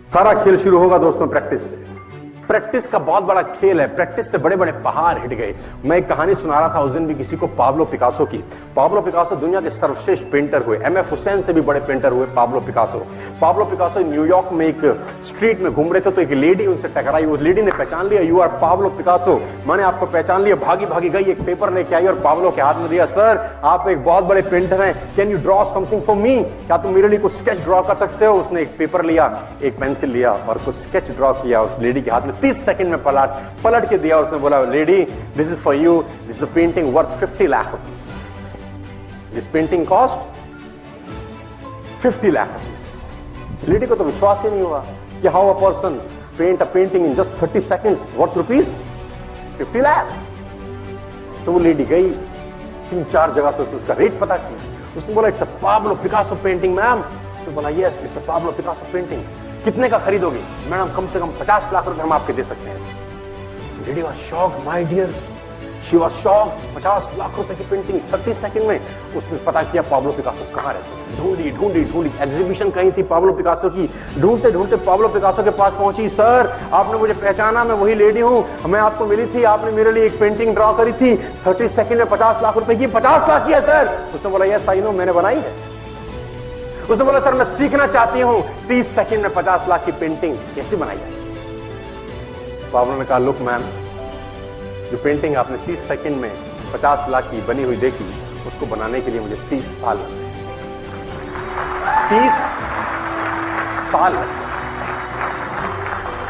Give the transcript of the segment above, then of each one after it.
सारा खेल शुरू होगा दोस्तों प्रैक्टिस से। प्रैक्टिस का बहुत बड़ा खेल है, प्रैक्टिस से बड़े बड़े पहाड़ हिट गए। मैं एक कहानी सुना रहा था उस दिन भी किसी को, पाब्लो पिकासो की। पाब्लो पिकासो दुनिया के सर्वश्रेष्ठ पेंटर हुए, एमएफ हुसैन से भी बड़े पेंटर हुए Pablo Picasso. Pablo Picasso New York में एक स्ट्रीट में घूम रहे थे तो एक लेडी उनसे टकराई। उस लेडी ने पहचान लिया, यू आर पाब्लो पिकासो, मैंने आपको पहचान लिया। भागी भागी गई, एक पेपर लेके आई और पाब्लो के हाथ में दिया। सर आप एक बहुत बड़े पेंटर हैं, can you draw something for me, क्या तुम मेरे लिए कुछ स्केच ड्रॉ कर सकते हो। उसने एक पेपर लिया, एक पेंसिल लिया और कुछ स्केच ड्रॉ किया उस लेडी के हाथ में। 30 सेकंड में पलट के दिया। उसने बोला, lady this is for you, this is a painting worth 50 lakh rupees, this painting cost 50 lakh rupees. Lady को तो विश्वास ही नहीं हुआ कि how a person paint a painting in just 30 seconds worth rupees 50 lakh. तो वो लेडी गई 3-4 जगह से उसका रेट पता किया। उसने बोला, it's a Pablo Picasso painting ma'am. तो बोला, yes it's a Pablo Picasso painting, कितने का खरीदोगे। मैडम कम से कम 50 लाख रुपए हम आपके दे सकते हैं। Lady was shocked, my dear, she was shocked. 50 lakh रुपए की पेंटिंग 30 सेकंड में। उसने पता किया पाब्लो पिकासो कहां रहते हैं। ढूंढी ढूंढी ढूंढी, एग्जीबिशन कहीं थी पाब्लो पिकासो की। ढूंढते ढूंढते पाब्लो पिकासो के पास पहुंची। सर आपने मुझे पहचाना, मैं वही लेडी हूं, मैं आपको मिली थी, आपने मेरे लिए एक पेंटिंग ड्रॉ करी थी 30 सेकंड में 50 लाख रुपए की। 50 लाख की है सर। उसने बोला, यस आई नो, मैंने बनाई है। उसने बोला, सर मैं सीखना चाहती हूं 30 सेकंड में 50 लाख की पेंटिंग कैसे बनाई जाए। पाब्लो ने कहा, लुक मैम, जो पेंटिंग आपने 30 सेकंड में 50 लाख की बनी हुई देखी, उसको बनाने के लिए मुझे 30 साल लगे। 30 साल लगे।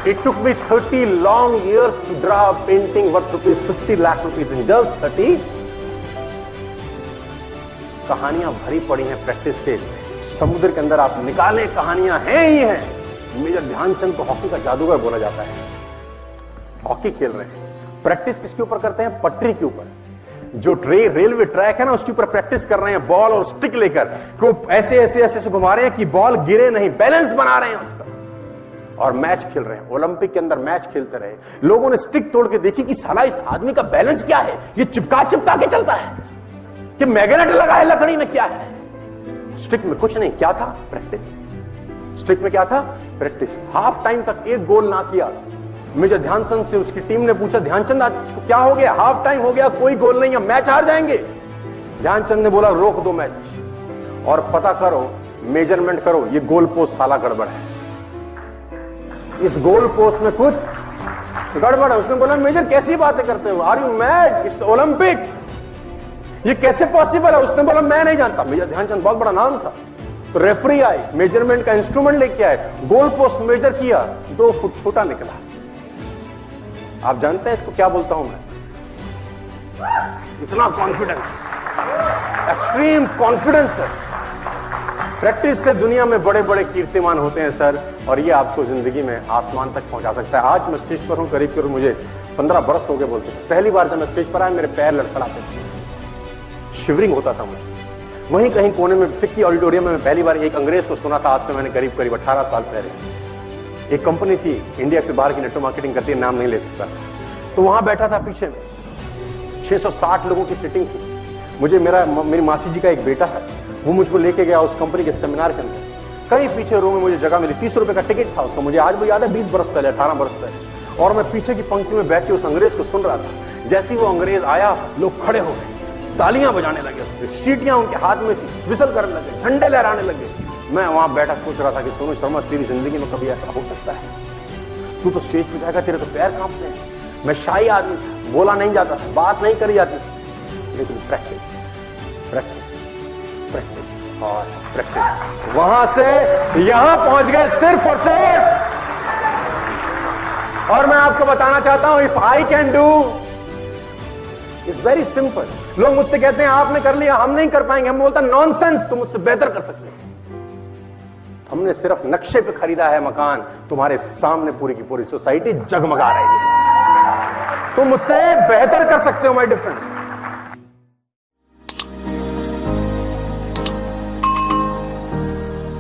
It took me 30 long years to draw a painting worth rupees 50 lakh rupees in just 30। कहानियां भरी पड़ी हैं प्रैक्टिस के समुद्र के अंदर, आप निकालें कहानियां हैं ही हैं। मेजर ध्यानचंद को हॉकी का जादूगर बोला जाता है। हॉकी खेल रहे हैं, प्रैक्टिस किसके ऊपर करते हैं, पटरी के ऊपर। जो रेलवे ट्रैक है ना, उसके ऊपर प्रैक्टिस कर रहे हैं, बॉल और स्टिक लेकर को ऐसे ऐसे ऐसे से घुमा रहे हैं कि बॉल गिरे नहीं, बैलेंस बना रहे हैं उसका। और मैच खेल रहे हैं, ओलंपिक के अंदर मैच खेलते रहे। लोगों ने स्टिक तोड़ के देखी कि साला इस आदमी का बैलेंस क्या है, ये चिपका चिपका के चलता है कि मैग्नेट लगा है लकड़ी में, क्या है। स्टिक में कुछ नहीं, क्या था, प्रैक्टिस। स्टिक में क्या था, प्रैक्टिस। हाफ टाइम तक एक गोल ना किया। मेजर ध्यानचंद से उसकी टीम ने पूछा, ध्यानचंद आज क्या हो गया, हाफ टाइम हो गया, कोई गोल नहीं है, मैच हार जाएंगे। ध्यानचंद ने बोला, रोक दो मैच और पता करो, मेजरमेंट करो, ये गोल पोस्ट साला गड़बड़ है, इस गोल पोस्ट में कुछ गड़बड़ है। उसने बोला, मेजर कैसी बातें करते हो, are you mad, it's Olympic, ये कैसे पॉसिबल है। उसने बोला, मैं नहीं जानता। मेजर ध्यानचंद बहुत बड़ा नाम था। तो रेफरी आए, मेजरमेंट का इंस्ट्रूमेंट लेके आए, गोल पोस्ट मेजर किया, 2 फुट छोटा निकला। आप जानते हैं इसको क्या बोलता हूं मैं, इतना कॉन्फिडेंस, एक्सट्रीम कॉन्फिडेंस है। प्रैक्टिस से दुनिया में बड़े बड़े कीर्तिमान होते हैं सर, और ये आपको जिंदगी में आसमान तक पहुंचा सकता है। आज मैं स्टेज पर हूं, करीब करीब मुझे 15 बरस हो गए बोलते हैं। पहली बार जब मैं स्टेज पर आया, मेरे पैर लड़खड़ाते थे, शिवरिंग होता था मुझे। वहीं कहीं कोने में फिक्की ऑडिटोरियम में मैं पहली बार एक अंग्रेज को सुना था। आज से मैंने करीब करीब 18 साल पहले। एक कंपनी थी इंडिया से बाहर की, नेटवर्क मार्केटिंग करती है, नाम नहीं ले सकता। तो वहां बैठा था, पीछे में 660 लोगों की सीटिंग थी। मुझे मेरी मासी जी का एक बेटा है, वो मुझको लेके गया उस कंपनी के सेमिनार के अंदर। कहीं पीछे रूम में मुझे जगह मिली, 30 रुपए का टिकट था उसका, मुझे आज भी याद है, 20 बरस पहले, 18 बरस पहले। और मैं पीछे की पंक्ति में बैठ के उस अंग्रेज को सुन रहा था। जैसे ही वो अंग्रेज आया, लोग खड़े हो गए, तालियां बजाने लगे, सीटियां उनके हाथ में थी, विसल करने लगे, झंडे लहराने लगे। मैं वहां बैठा सोच रहा था कि सोनू शर्मा, तेरी जिंदगी में कभी ऐसा हो सकता है, तू तो स्टेज पे जाएगा, तेरे तो पैर कांपते हैं। मैं शाही आदमी था, बोला नहीं जाता था, बात नहीं करी जाती थी, लेकिन प्रैक्टिस प्रैक्टिस प्रैक्टिस और प्रैक्टिस, वहां से यहां पहुंच गए सिर्फ और सिर्फ। और मैं आपको बताना चाहता हूं, if I can do, it's very simple. लोग मुझसे कहते हैं आपने कर लिया, हम नहीं कर पाएंगे। हम बोलता नॉनसेंस, तुम मुझसे बेहतर कर सकते हो। हमने सिर्फ नक्शे पे खरीदा है मकान, तुम्हारे सामने पूरी की पूरी सोसाइटी जगमगा रही है। तुम मुझसे बेहतर कर सकते हो, माय डिफरेंस।